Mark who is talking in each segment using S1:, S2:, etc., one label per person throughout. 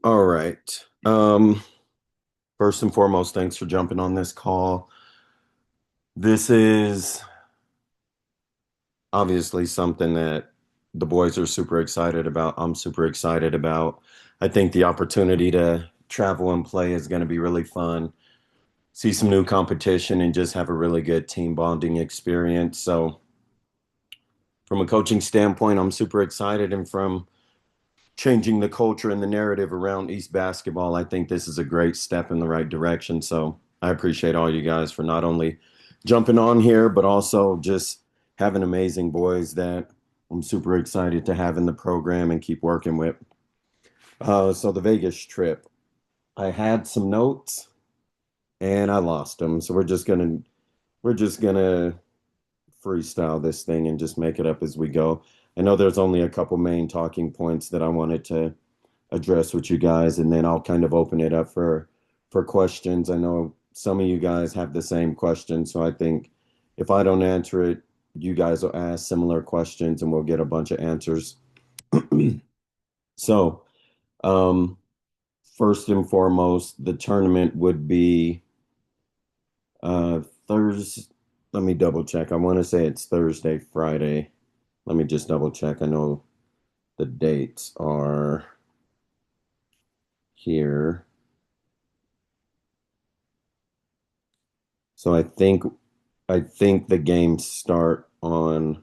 S1: All right. First and foremost, thanks for jumping on this call. This is obviously something that the boys are super excited about. I'm super excited about. I think the opportunity to travel and play is going to be really fun. See some new competition and just have a really good team bonding experience. So, from a coaching standpoint, I'm super excited. And from changing the culture and the narrative around East basketball, I think this is a great step in the right direction. So I appreciate all you guys for not only jumping on here, but also just having amazing boys that I'm super excited to have in the program and keep working with. So the Vegas trip, I had some notes and I lost them. So we're just gonna freestyle this thing and just make it up as we go. I know there's only a couple main talking points that I wanted to address with you guys, and then I'll kind of open it up for questions. I know some of you guys have the same question, so I think if I don't answer it, you guys will ask similar questions and we'll get a bunch of answers. So, um, first and foremost, the tournament would be Thursday. Let me double check. I want to say it's Thursday, Friday. Let me just double check. I know the dates are here. So I think the games start on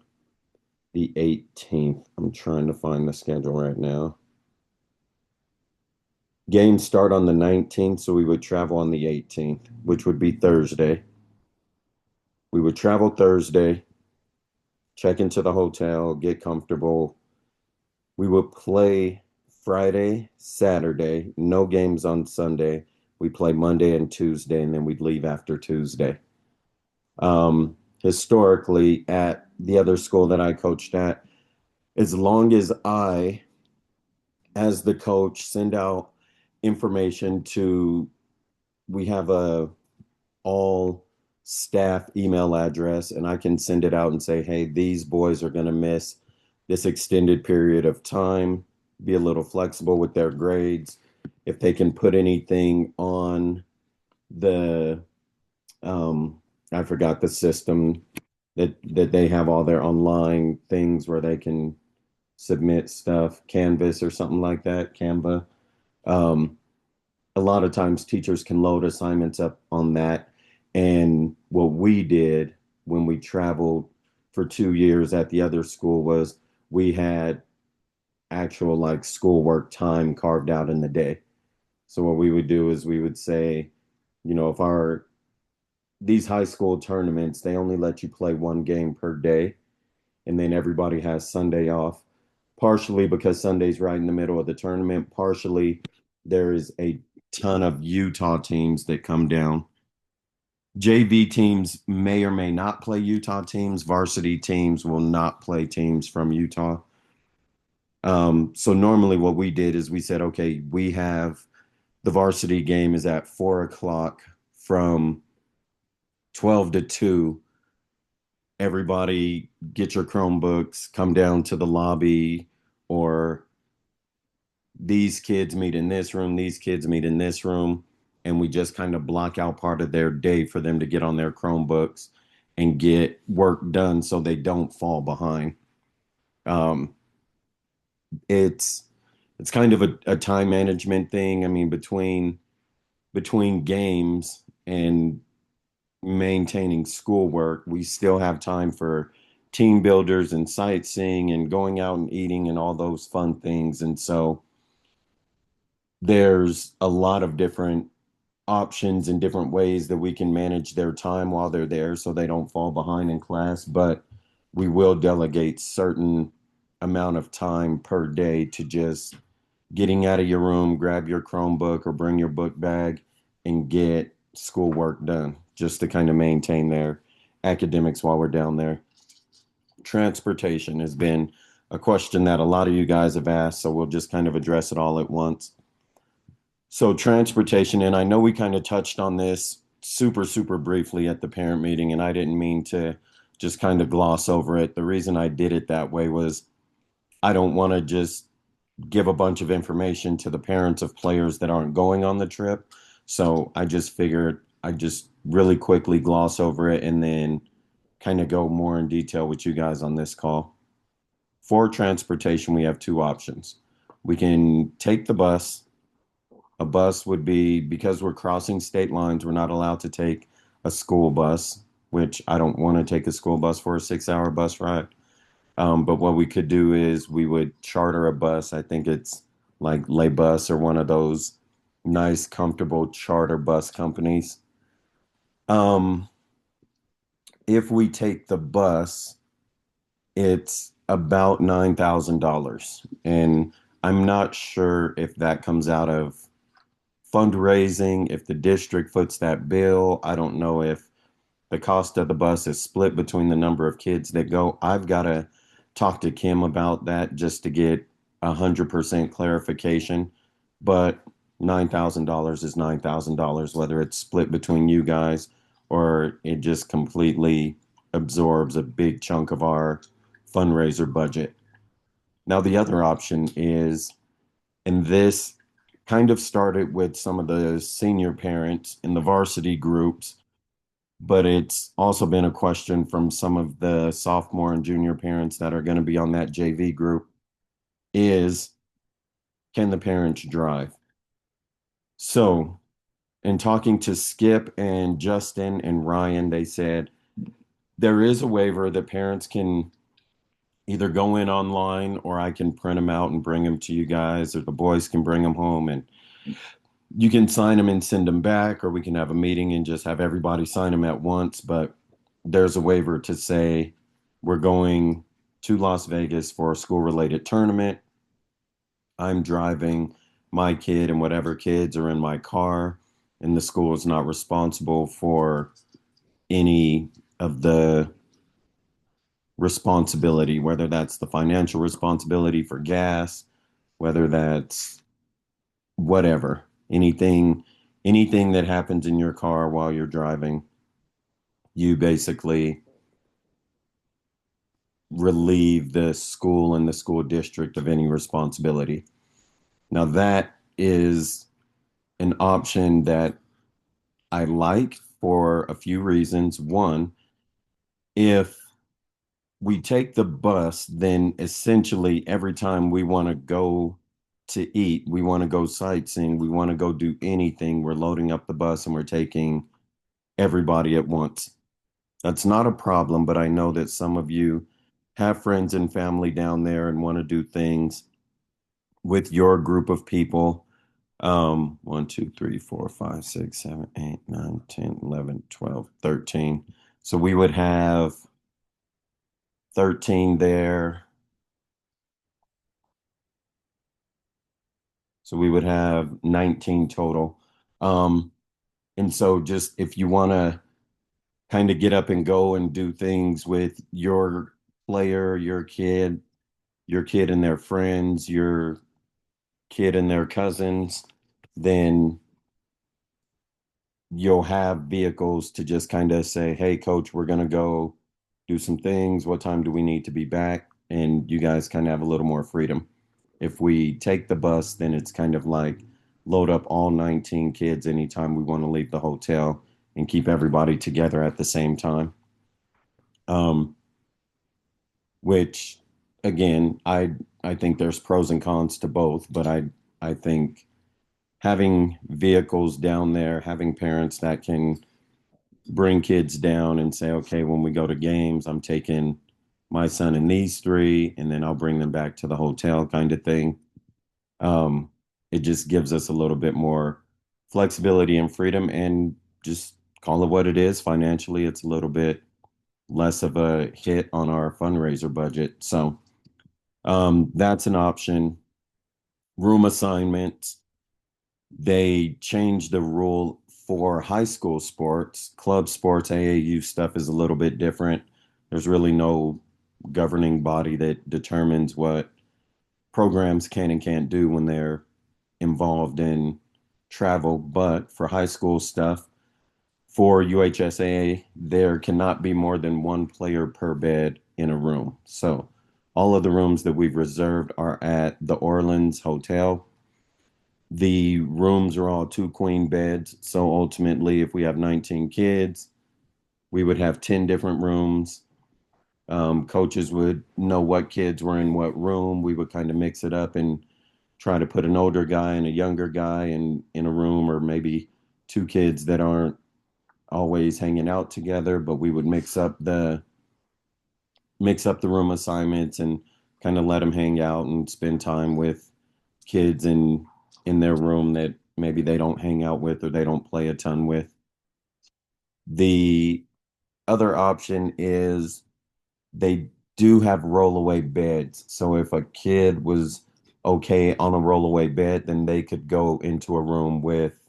S1: the 18th. I'm trying to find the schedule right now. Games start on the 19th, so we would travel on the 18th, which would be Thursday. We would travel Thursday, check into the hotel, get comfortable. We would play Friday, Saturday, no games on Sunday. We play Monday and Tuesday, and then we'd leave after Tuesday. Historically, at the other school that I coached at, as long as I, as the coach, send out information to, we have a all staff email address, and I can send it out and say, hey, these boys are going to miss this extended period of time, be a little flexible with their grades. If they can put anything on the, um, I forgot the system that they have all their online things where they can submit stuff, Canvas or something like that, Canva. Um, a lot of times teachers can load assignments up on that. And what we did when we traveled for 2 years at the other school was we had actual like schoolwork time carved out in the day. So what we would do is we would say, if our these high school tournaments, they only let you play one game per day, and then everybody has Sunday off, partially because Sunday's right in the middle of the tournament, partially there is a ton of Utah teams that come down. JV teams may or may not play Utah teams. Varsity teams will not play teams from Utah. So normally what we did is we said, okay, we have the varsity game is at 4 o'clock from 12 to 2. Everybody get your Chromebooks, come down to the lobby, or these kids meet in this room, these kids meet in this room, and we just kind of block out part of their day for them to get on their Chromebooks and get work done so they don't fall behind. Um, it's it's kind of a time management thing. I mean, between games and maintaining schoolwork, we still have time for team builders and sightseeing and going out and eating and all those fun things. And so there's a lot of different options and different ways that we can manage their time while they're there so they don't fall behind in class, but we will delegate certain amount of time per day to just getting out of your room, grab your Chromebook or bring your book bag and get schoolwork done just to kind of maintain their academics while we're down there. Transportation has been a question that a lot of you guys have asked, so we'll just kind of address it all at once. So transportation, and I know we kind of touched on this super, super briefly at the parent meeting, and I didn't mean to just kind of gloss over it. The reason I did it that way was I don't want to just give a bunch of information to the parents of players that aren't going on the trip. So I just figured I'd just really quickly gloss over it and then kind of go more in detail with you guys on this call. For transportation, we have two options. We can take the bus. A bus would be, because we're crossing state lines, we're not allowed to take a school bus, which I don't want to take a school bus for a 6 hour bus ride. But what we could do is we would charter a bus. I think it's like Bus or one of those nice, comfortable charter bus companies. Um, if we take the bus, it's about $9,000. And I'm not sure if that comes out of fundraising, if the district foots that bill. I don't know if the cost of the bus is split between the number of kids that go. I've got to talk to Kim about that just to get 100% clarification. But $9,000 is $9,000, whether it's split between you guys or it just completely absorbs a big chunk of our fundraiser budget. Now, the other option is, and this kind of started with some of the senior parents in the varsity groups, but it's also been a question from some of the sophomore and junior parents that are going to be on that JV group is, can the parents drive? So, in talking to Skip and Justin and Ryan, they said there is a waiver that parents can either go in online or I can print them out and bring them to you guys, or the boys can bring them home and you can sign them and send them back, or we can have a meeting and just have everybody sign them at once. But there's a waiver to say we're going to Las Vegas for a school related tournament. I'm driving my kid and whatever kids are in my car, and the school is not responsible for any of the responsibility, whether that's the financial responsibility for gas, whether that's whatever, anything that happens in your car while you're driving, you basically relieve the school and the school district of any responsibility. Now that is an option that I like for a few reasons. One, if we take the bus, then essentially every time we want to go to eat, we want to go sightseeing, we want to go do anything, we're loading up the bus and we're taking everybody at once. That's not a problem, but I know that some of you have friends and family down there and want to do things with your group of people. 1, 2, 3, 4, 5, 6, 7, 8, 9, 10, 11, 12, 13. So we would have 13 there. So we would have 19 total. Um, and so just if you want to kind of get up and go and do things with your player, your kid and their friends, your kid and their cousins, then you'll have vehicles to just kind of say, hey, coach, we're going to go do some things. What time do we need to be back? And you guys kind of have a little more freedom. If we take the bus, then it's kind of like load up all 19 kids anytime we want to leave the hotel and keep everybody together at the same time. Um, which again, I think there's pros and cons to both, but I think having vehicles down there, having parents that can bring kids down and say, okay, when we go to games, I'm taking my son and these three, and then I'll bring them back to the hotel kind of thing. Um, it just gives us a little bit more flexibility and freedom, and just call it what it is. Financially, it's a little bit less of a hit on our fundraiser budget. So that's an option. Room assignments. They changed the rule for high school sports. Club sports, AAU stuff is a little bit different. There's really no governing body that determines what programs can and can't do when they're involved in travel. But for high school stuff, for UHSAA, there cannot be more than one player per bed in a room. So All of the rooms that we've reserved are at the Orleans Hotel. The rooms are all two queen beds. So ultimately, if we have 19 kids, we would have 10 different rooms. Coaches would know what kids were in what room. We would kind of mix it up and try to put an older guy and a younger guy in a room, or maybe two kids that aren't always hanging out together, but we would mix up the room assignments and kind of let them hang out and spend time with kids in their room that maybe they don't hang out with or they don't play a ton with. The other option is they do have rollaway beds. So if a kid was okay on a rollaway bed, then they could go into a room with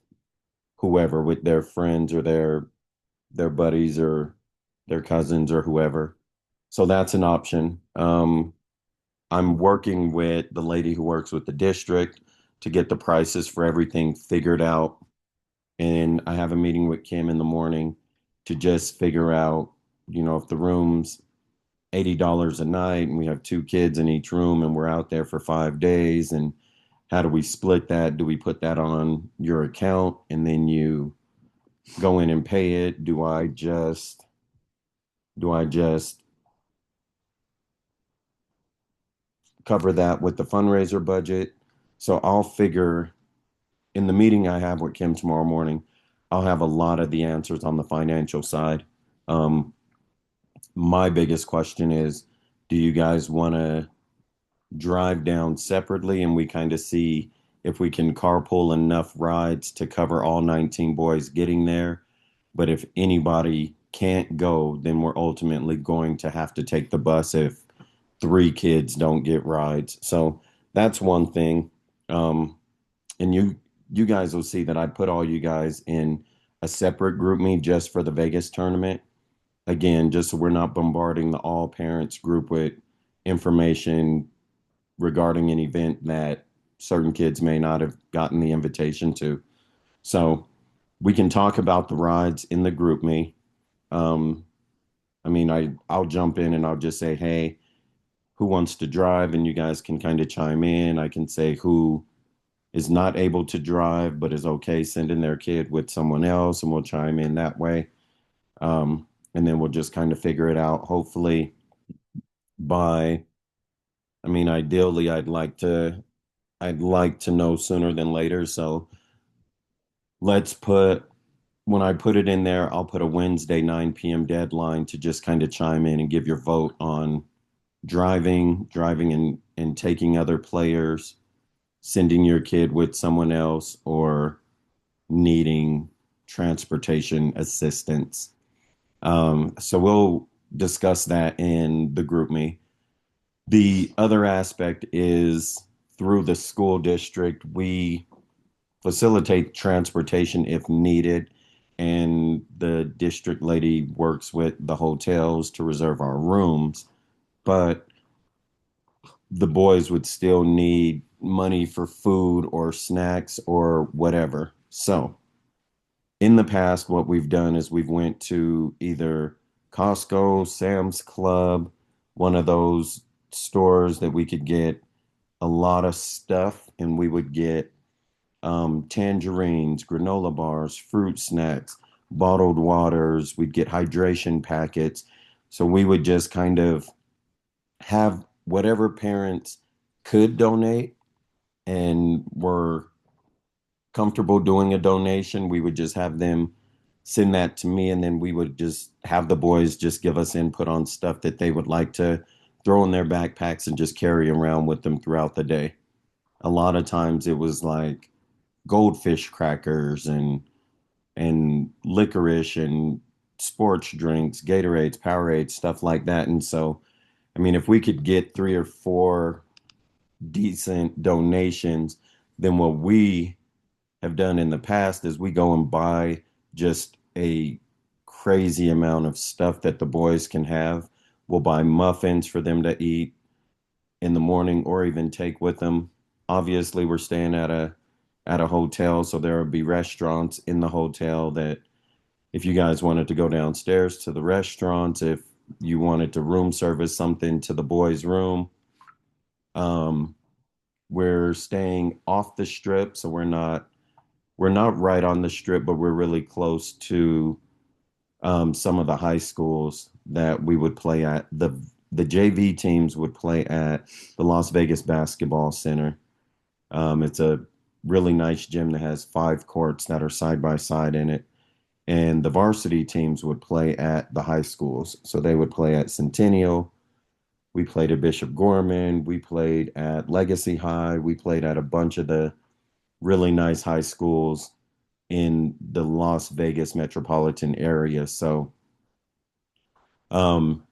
S1: whoever, with their friends or their buddies or their cousins or whoever. So that's an option. I'm working with the lady who works with the district to get the prices for everything figured out. And I have a meeting with Kim in the morning to just figure out, if the room's $80 a night and we have two kids in each room and we're out there for 5 days, and how do we split that? Do we put that on your account and then you go in and pay it? Do I just cover that with the fundraiser budget? So I'll figure in the meeting I have with Kim tomorrow morning, I'll have a lot of the answers on the financial side. Um, my biggest question is, do you guys want to drive down separately and we kind of see if we can carpool enough rides to cover all 19 boys getting there? But if anybody can't go, then we're ultimately going to have to take the bus if three kids don't get rides. So that's one thing. And you guys will see that I put all you guys in a separate group me just for the Vegas tournament. Again, just so we're not bombarding the all parents group with information regarding an event that certain kids may not have gotten the invitation to. So we can talk about the rides in the group me. Um, I mean, I'll jump in and I'll just say, hey, who wants to drive? And you guys can kind of chime in. I can say who is not able to drive but is okay sending their kid with someone else, and we'll chime in that way. And then we'll just kind of figure it out. Hopefully, by, I mean, ideally, I'd like to know sooner than later. So let's put when I put it in there, I'll put a Wednesday 9 p.m. deadline to just kind of chime in and give your vote on driving and taking other players, sending your kid with someone else, or needing transportation assistance. So we'll discuss that in the group me. The other aspect is through the school district, we facilitate transportation if needed, and the district lady works with the hotels to reserve our rooms. But the boys would still need money for food or snacks or whatever. So in the past, what we've done is we've went to either Costco, Sam's Club, one of those stores that we could get a lot of stuff, and we would get tangerines, granola bars, fruit snacks, bottled waters. We'd get hydration packets. So we would just kind of have whatever parents could donate and were comfortable doing a donation. We would just have them send that to me, and then we would just have the boys just give us input on stuff that they would like to throw in their backpacks and just carry around with them throughout the day. A lot of times it was like goldfish crackers and licorice and sports drinks, Gatorades, Powerades, stuff like that. And so, I mean, if we could get three or four decent donations, then what we have done in the past is we go and buy just a crazy amount of stuff that the boys can have. We'll buy muffins for them to eat in the morning or even take with them. Obviously, we're staying at a hotel, so there will be restaurants in the hotel that if you guys wanted to go downstairs to the restaurants, if you wanted to room service something to the boys' room. Um, we're staying off the strip, so we're not right on the strip, but we're really close to some of the high schools that we would play at. The JV teams would play at the Las Vegas Basketball Center. It's a really nice gym that has 5 courts that are side by side in it. And the varsity teams would play at the high schools. So they would play at Centennial. We played at Bishop Gorman. We played at Legacy High. We played at a bunch of the really nice high schools in the Las Vegas metropolitan area. So um,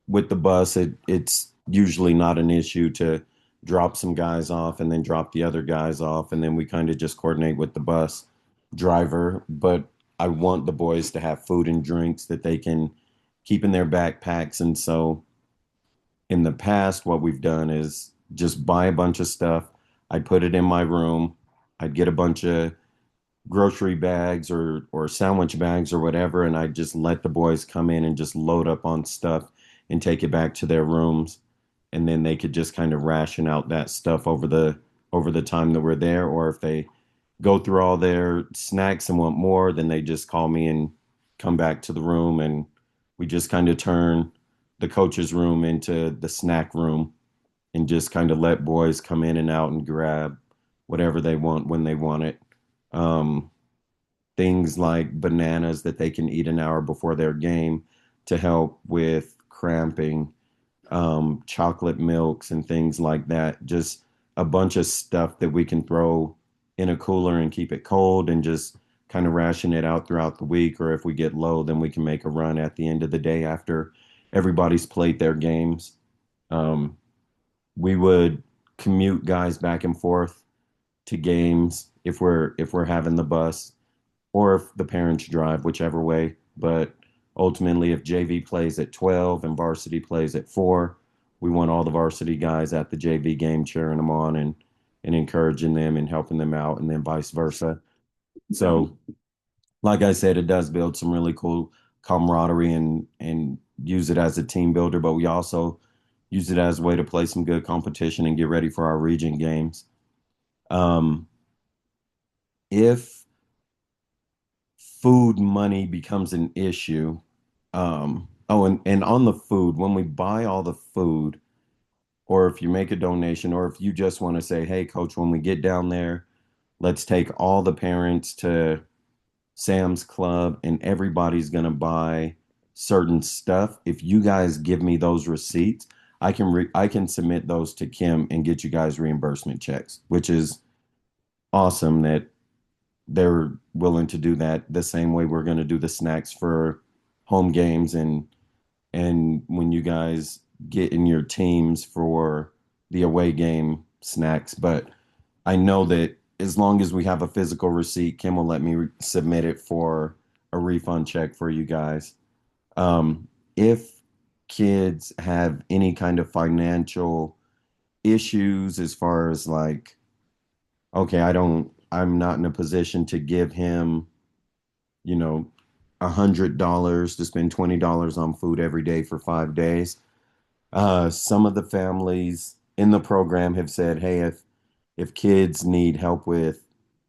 S1: with the bus, it's usually not an issue to drop some guys off and then drop the other guys off, and then we kind of just coordinate with the bus driver. But I want the boys to have food and drinks that they can keep in their backpacks, and so in the past, what we've done is just buy a bunch of stuff. I'd put it in my room. I'd get a bunch of grocery bags or sandwich bags or whatever, and I just let the boys come in and just load up on stuff and take it back to their rooms, and then they could just kind of ration out that stuff over the time that we're there. Or if they go through all their snacks and want more, then they just call me and come back to the room, and we just kind of turn the coach's room into the snack room and just kind of let boys come in and out and grab whatever they want when they want it. Um, Things like bananas that they can eat an hour before their game to help with cramping, chocolate milks and things like that. Just a bunch of stuff that we can throw in a cooler and keep it cold and just kind of ration it out throughout the week. Or if we get low, then we can make a run at the end of the day after everybody's played their games. Um, we would commute guys back and forth to games if we're having the bus or if the parents drive, whichever way. But ultimately, if JV plays at 12 and varsity plays at 4, we want all the varsity guys at the JV game cheering them on and encouraging them and helping them out, and then vice versa. So, like I said, it does build some really cool camaraderie and use it as a team builder, but we also use it as a way to play some good competition and get ready for our region games. Um, if food money becomes an issue. Oh, and on the food, when we buy all the food, or if you make a donation, or if you just want to say, hey, coach, when we get down there, let's take all the parents to Sam's Club and everybody's going to buy certain stuff. If you guys give me those receipts, I can submit those to Kim and get you guys reimbursement checks, which is awesome that they're willing to do that the same way we're going to do the snacks for home games and when you guys get in your teams for the away game snacks. But I know that as long as we have a physical receipt, Kim will let me submit it for a refund check for you guys. If kids have any kind of financial issues as far as like, okay, I'm not in a position to give him, you know, $100 to spend $20 on food every day for 5 days. Some of the families in the program have said, hey, if kids need help with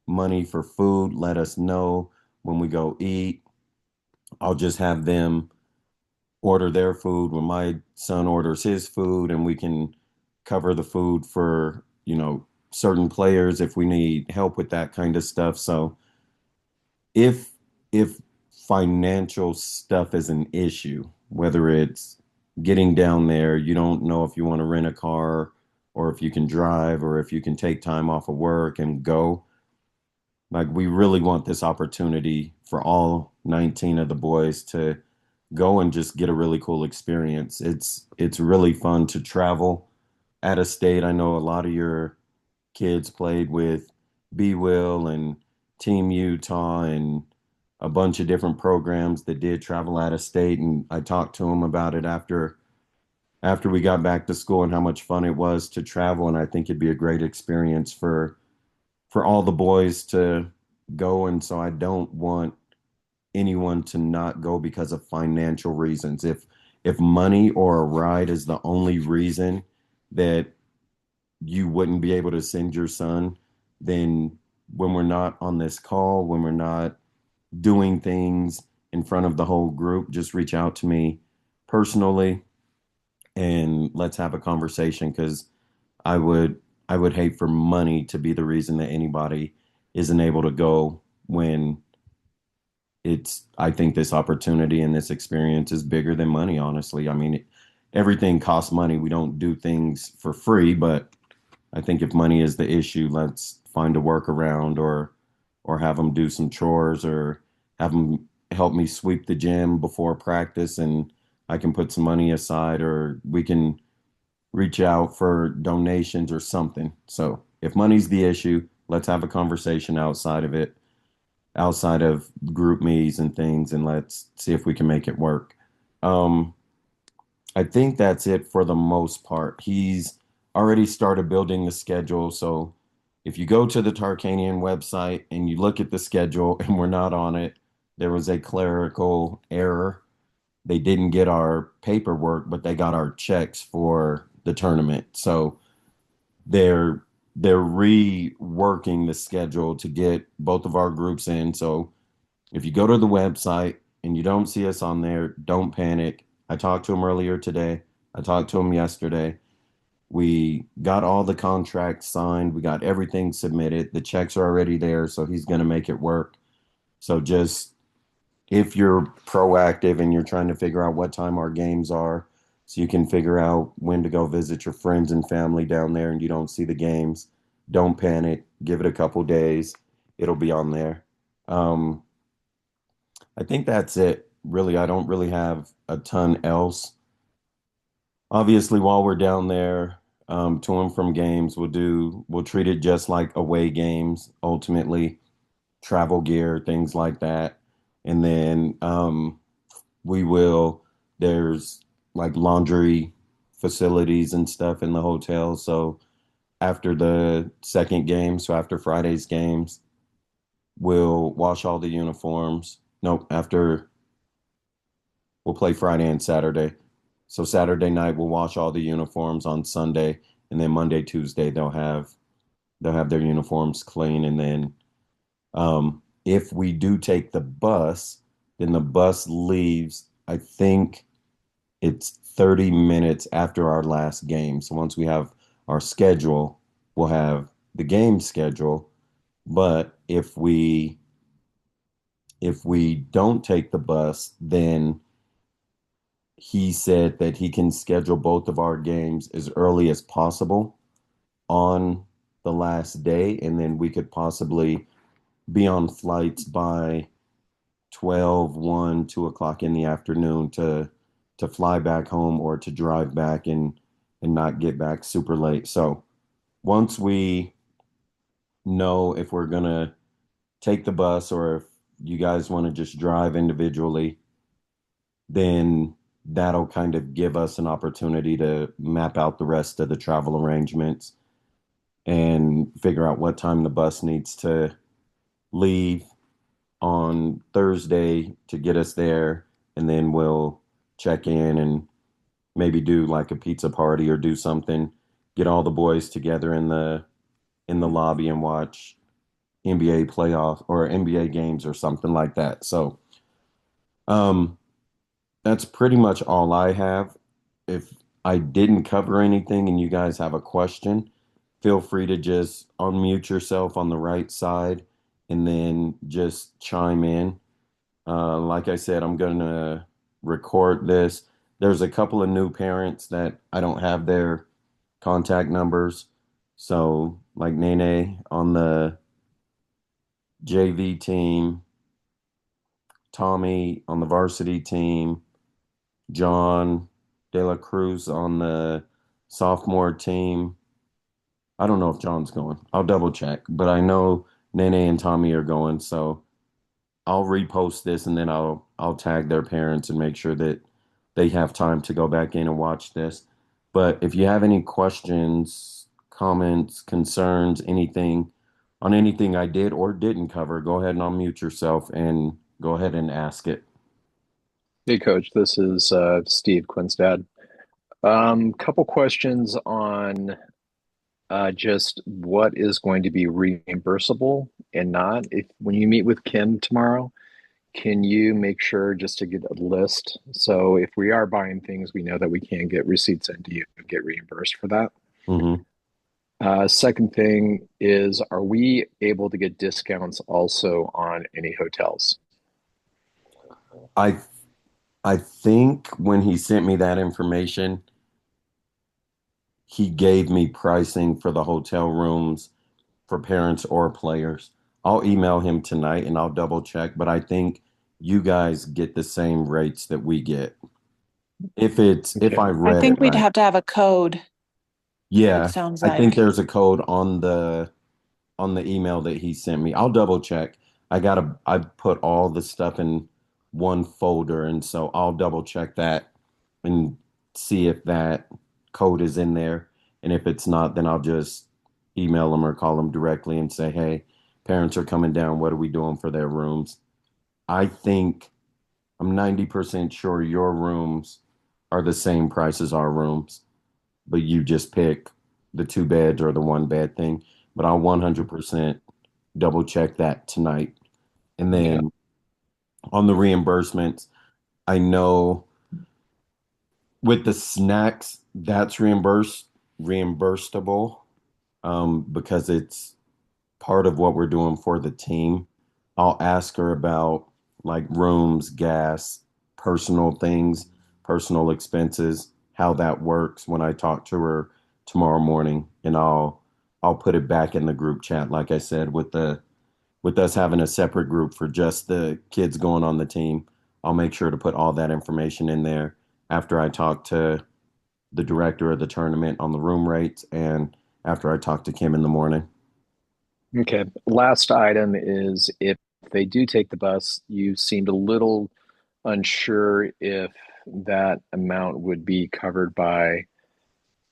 S1: money for food, let us know when we go eat. I'll just have them order their food when my son orders his food, and we can cover the food for, certain players if we need help with that kind of stuff. So if if financial stuff is an issue, whether it's getting down there, you don't know if you want to rent a car or if you can drive or if you can take time off of work and go. Like we really want this opportunity for all 19 of the boys to go and just get a really cool experience. It's really fun to travel out of state. I know a lot of your kids played with B Will and Team Utah and a bunch of different programs that did travel out of state. And I talked to them about it after we got back to school and how much fun it was to travel. And I think it'd be a great experience for all the boys to go. And so I don't want anyone to not go because of financial reasons. if money or a ride is the only reason that you wouldn't be able to send your son, then when we're not on this call, when we're not doing things in front of the whole group, just reach out to me personally and let's have a conversation because I would I would hate for money to be the reason that anybody isn't able to go when it's I think this opportunity and this experience is bigger than money, honestly. I mean, everything costs money. We don't do things for free, but I think if money is the issue, let's find a workaround or have them do some chores or have them help me sweep the gym before practice and I can put some money aside or we can reach out for donations or something. So if money's the issue, let's have a conversation outside of it, outside of group me's and things, and let's see if we can make it work. Um, I think that's it for the most part. He's already started building the schedule. So if you go to the Tarkanian website and you look at the schedule and we're not on it, there was a clerical error. They didn't get our paperwork, but they got our checks for the tournament. So they're they're reworking the schedule to get both of our groups in. So if you go to the website and you don't see us on there, don't panic. I talked to him earlier today. I talked to him yesterday. We got all the contracts signed. We got everything submitted. The checks are already there, so he's going to make it work. So just if you're proactive and you're trying to figure out what time our games are, so you can figure out when to go visit your friends and family down there and you don't see the games, don't panic. Give it a couple days. It'll be on there. Um, I think that's it. Really, I don't really have a ton else. Obviously, while we're down there, to and from games, we'll treat it just like away games, ultimately, travel gear, things like that. And then we will, there's like laundry facilities and stuff in the hotel. So after the second game, so after Friday's games, we'll wash all the uniforms. Nope, after we'll play Friday and Saturday. So Saturday night we'll wash all the uniforms on Sunday, and then Monday, Tuesday they'll have their uniforms clean, and then if we do take the bus, then the bus leaves. I think it's 30 minutes after our last game. So once we have our schedule, we'll have the game schedule. But if we don't take the bus, then he said that he can schedule both of our games as early as possible on the last day, and then we could possibly be on flights by 12, 1, 2 o'clock in the afternoon to fly back home or to drive back and not get back super late. So once we know if we're gonna take the bus or if you guys want to just drive individually, then that'll kind of give us an opportunity to map out the rest of the travel arrangements and figure out what time the bus needs to leave on Thursday to get us there. And then we'll check in and maybe do like a pizza party or do something, get all the boys together in the lobby and watch NBA playoff or NBA games or something like that. So, um, that's pretty much all I have. If I didn't cover anything and you guys have a question, feel free to just unmute yourself on the right side and then just chime in. Like I said, I'm going to record this. There's a couple of new parents that I don't have their contact numbers. So, like Nene on the JV team, Tommy on the varsity team, John De La Cruz on the sophomore team. I don't know if John's going. I'll double check, but I know Nene and Tommy are going. So I'll repost this and then I'll tag their parents and make sure that they have time to go back in and watch this. But if you have any questions, comments, concerns, anything on anything I did or didn't cover, go ahead and unmute yourself and go ahead and ask it.
S2: Hey, Coach. This is Steve Quinn's dad. Couple questions on just what is going to be reimbursable and not. If when you meet with Kim tomorrow, can you make sure just to get a list? So if we are buying things, we know that we can get receipts into you and get reimbursed for that.
S1: Hmm.
S2: Second thing is, are we able to get discounts also on any hotels?
S1: I I think when he sent me that information, he gave me pricing for the hotel rooms for parents or players. I'll email him tonight and I'll double check, but I think you guys get the same rates that we get. If
S2: Okay.
S1: I
S3: I
S1: read it
S3: think we'd
S1: right.
S3: have to have a code, it
S1: Yeah,
S3: sounds
S1: I think
S3: like.
S1: there's a code on the email that he sent me. I'll double check. I put all the stuff in one folder, and so I'll double check that and see if that code is in there. And if it's not, then I'll just email them or call them directly and say, hey, parents are coming down. What are we doing for their rooms? I think I'm 90% sure your rooms are the same price as our rooms, but you just pick the two beds or the one bed thing. But I'll 100% double check that tonight. And
S2: Okay.
S1: then on the reimbursements, I know with the snacks, that's reimbursable, because it's part of what we're doing for the team. I'll ask her about like rooms, gas, personal things, personal expenses, how that works when I talk to her tomorrow morning, and I'll put it back in the group chat, like I said, with us having a separate group for just the kids going on the team. I'll make sure to put all that information in there after I talk to the director of the tournament on the room rates and after I talk to Kim in the morning.
S2: Okay. Last item is if they do take the bus, you seemed a little unsure if that amount would be covered by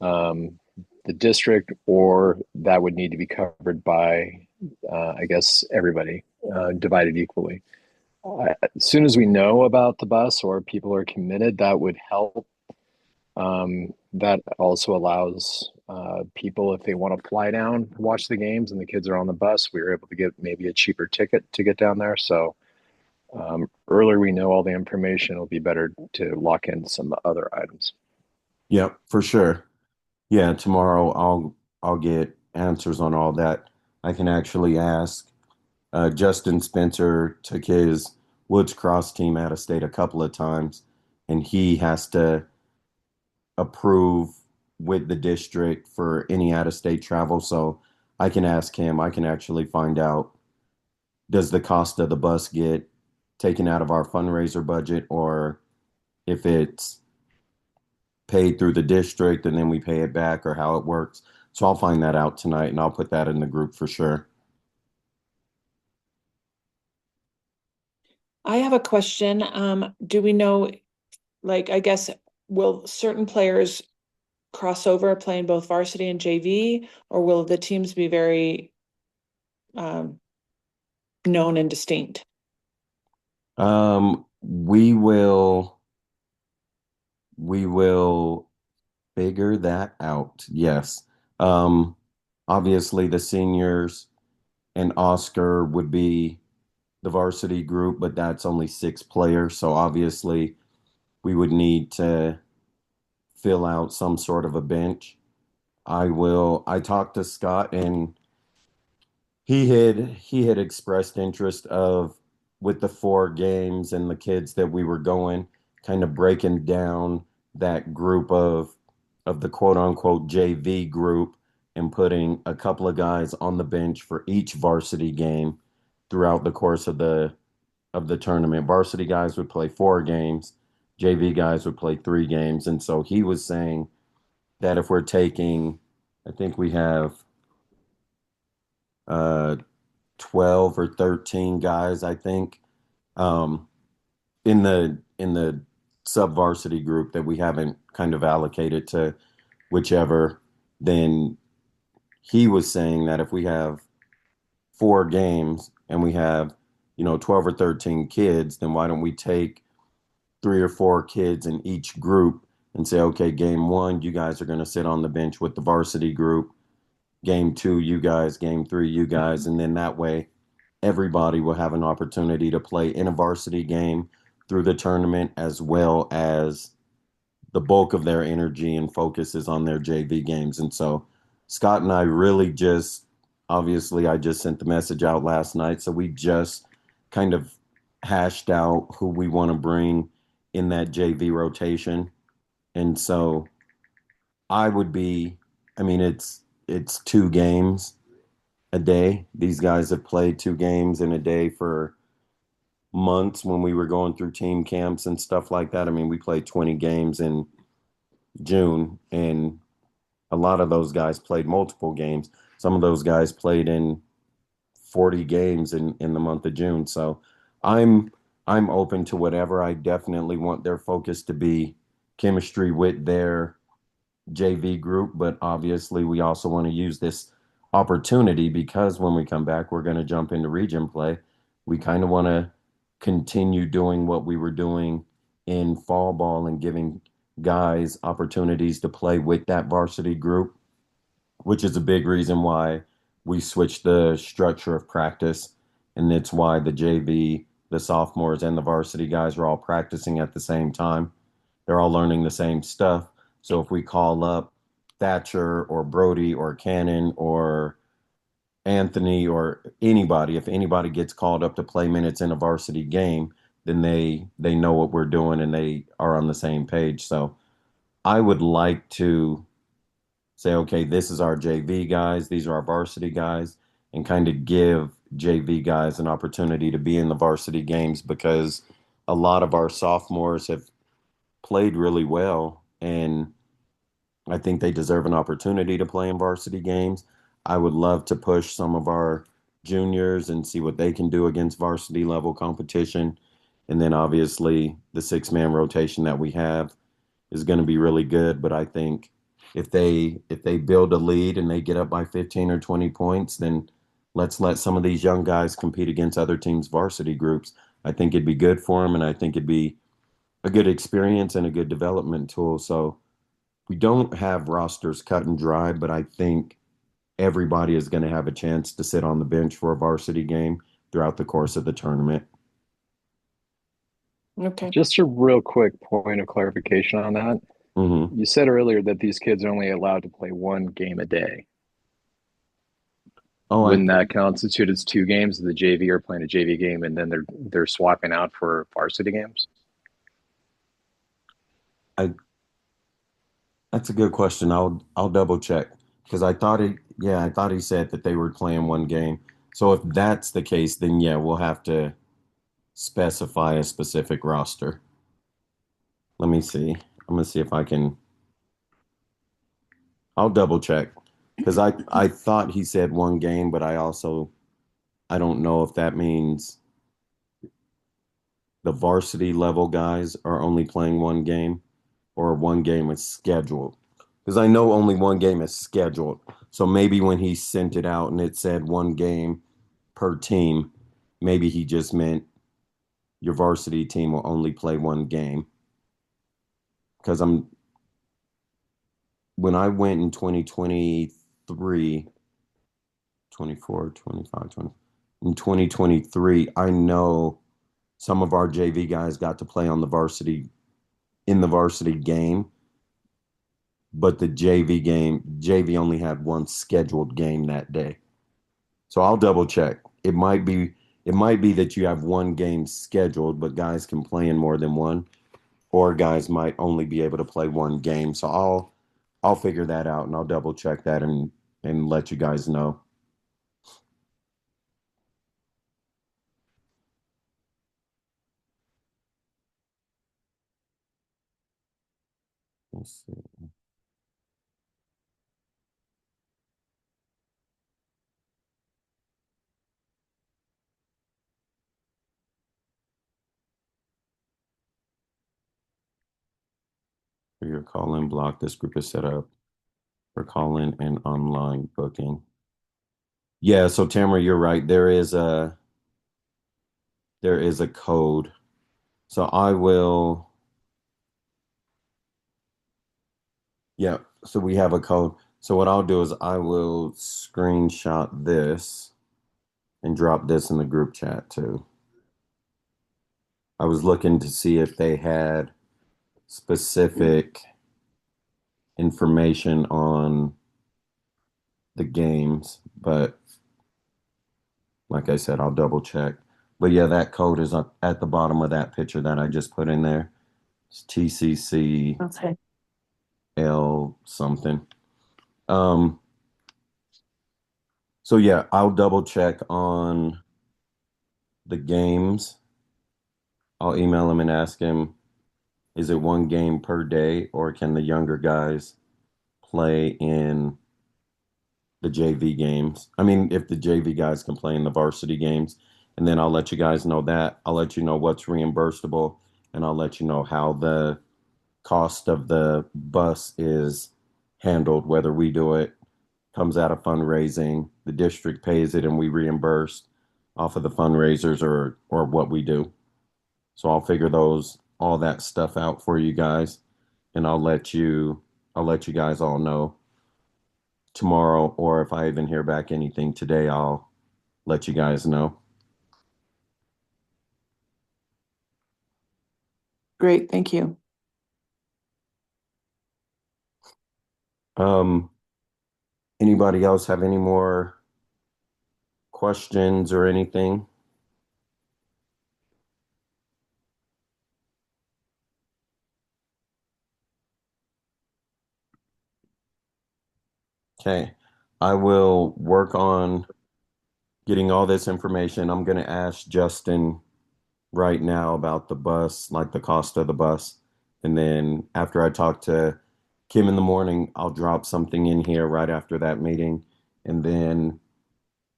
S2: um, the district or that would need to be covered by, I guess, everybody, divided equally. As soon as we know about the bus or people are committed, that would help. That also allows people, if they want to fly down, watch the games, and the kids are on the bus, we were able to get maybe a cheaper ticket to get down there. So earlier we know all the information, it'll be better to lock in some other items.
S1: Yep, for sure. Yeah, tomorrow I'll get answers on all that. I can actually ask. Justin Spencer took his Woods Cross team out of state a couple of times, and he has to approve with the district for any out of state travel. So I can ask him. I can actually find out, does the cost of the bus get taken out of our fundraiser budget, or if it's paid through the district and then we pay it back, or how it works. So I'll find that out tonight and I'll put that in the group for sure.
S3: I have a question. Do we know, like, I guess, will certain players cross over playing both varsity and JV, or will the teams be very um, known and distinct?
S1: We will figure that out. Yes. Um, Obviously the seniors and Oscar would be the varsity group, but that's only six players. So obviously we would need to fill out some sort of a bench. I talked to Scott and he had expressed interest of with the four games and the kids that we were going, kind of breaking down that group of the quote unquote JV group and putting a couple of guys on the bench for each varsity game throughout the course of the tournament. Varsity guys would play four games, JV guys would play three games. And so he was saying that if we're taking, I think we have uh 12 or 13 guys, I think, um, in the sub varsity group that we haven't kind of allocated to whichever, then he was saying that if we have four games and we have, 12 or 13 kids, then why don't we take three or four kids in each group and say, okay, game one, you guys are going to sit on the bench with the varsity group. Game two, you guys. Game three, you guys. And then that way, everybody will have an opportunity to play in a varsity game through the tournament, as well as the bulk of their energy and focus is on their JV games. And so Scott and I really just, obviously, I just sent the message out last night. So we just kind of hashed out who we want to bring in that JV rotation. And so I would be, I mean, it's two games a day. These guys have played two games in a day for months when we were going through team camps and stuff like that. I mean, we played 20 games in June, and a lot of those guys played multiple games. Some of those guys played in 40 games in the month of June. So I'm I'm open to whatever. I definitely want their focus to be chemistry with their JV group, but obviously we also want to use this opportunity because when we come back, we're going to jump into region play. We kind of want to continue doing what we were doing in fall ball and giving guys opportunities to play with that varsity group, which is a big reason why we switched the structure of practice. And it's why the JV, the sophomores, and the varsity guys are all practicing at the same time. They're all learning the same stuff. So if we call up Thatcher or Brody or Cannon or Anthony or anybody, if anybody gets called up to play minutes in a varsity game, then they know what we're doing and they are on the same page. So I would like to say, okay, this is our JV guys, these are our varsity guys, and kind of give JV guys an opportunity to be in the varsity games because a lot of our sophomores have played really well, and I think they deserve an opportunity to play in varsity games. I would love to push some of our juniors and see what they can do against varsity level competition. And then obviously the six-man rotation that we have is going to be really good. But I think if they build a lead and they get up by 15 or 20 points, then let's let some of these young guys compete against other teams' varsity groups. I think it'd be good for them, and I think it'd be a good experience and a good development tool. So we don't have rosters cut and dry, but I think everybody is going to have a chance to sit on the bench for a varsity game throughout the course of the tournament.
S3: Okay.
S2: Just a real quick point of clarification on that.
S1: Hmm.
S2: You said earlier that these kids are only allowed to play one game a day.
S1: Oh,
S2: Wouldn't that constitute as two games? The JV are playing a JV game and then they're swapping out for varsity games?
S1: I that's a good question. I'll double check because I thought he said that they were playing one game. So if that's the case, then yeah, we'll have to specify a specific roster. Let me see. I'm gonna see if I can. I'll double check because I thought he said one game, but I don't know if that means the varsity level guys are only playing one game or one game is scheduled. Because I know only one game is scheduled. So maybe when he sent it out and it said one game per team, maybe he just meant your varsity team will only play one game. Because when I went in 2023, 24, 25, 20, in 2023, I know some of our JV guys got to play on the varsity in the varsity game, but the JV only had one scheduled game that day. So I'll double check. It might be that you have one game scheduled, but guys can play in more than one, or guys might only be able to play one game. So I'll figure that out and I'll double check that and let you guys know. Let's see. For your call-in block, this group is set up for call-in and online booking. Yeah, so Tamara, you're right. There is a code. So I will Yeah, so we have a code. So what I'll do is I will screenshot this and drop this in the group chat too. I was looking to see if they had specific information on the games, but like I said, I'll double check. But yeah, that code is up at the bottom of that picture that I just put in there. It's TCCL
S3: Okay.
S1: something. Um, so yeah, I'll double check on the games. I'll email him and ask him, is it one game per day, or can the younger guys play in the JV games? I mean, if the JV guys can play in the varsity games, and then I'll let you guys know that. I'll let you know what's reimbursable, and I'll let you know how the cost of the bus is handled, whether we do it, comes out of fundraising, the district pays it, and we reimburse off of the fundraisers, or what we do. So I'll figure those all that stuff out for you guys, and I'll let you guys all know tomorrow, or if I even hear back anything today, I'll let you guys know.
S3: Great, thank you.
S1: Um, Anybody else have any more questions or anything? Okay, I will work on getting all this information. I'm going to ask Justin right now about the bus, like the cost of the bus. And then after I talk to Kim in the morning, I'll drop something in here right after that meeting. And then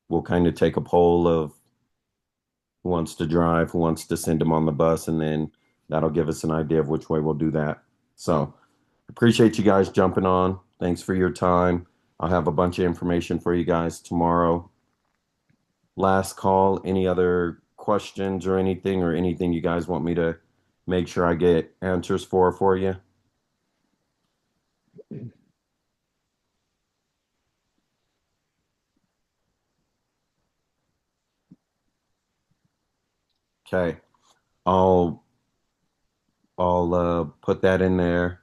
S1: we'll kind of take a poll of who wants to drive, who wants to send them on the bus. And then that'll give us an idea of which way we'll do that. So appreciate you guys jumping on. Thanks for your time. I'll have a bunch of information for you guys tomorrow. Last call. Any other questions or anything you guys want me to make sure I get answers for you? Okay. I'll I'll put that in there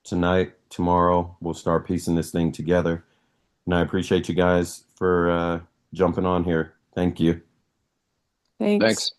S1: tonight. Tomorrow we'll start piecing this thing together. And I appreciate you guys for jumping on here. Thank you.
S3: Thanks.
S2: Thanks.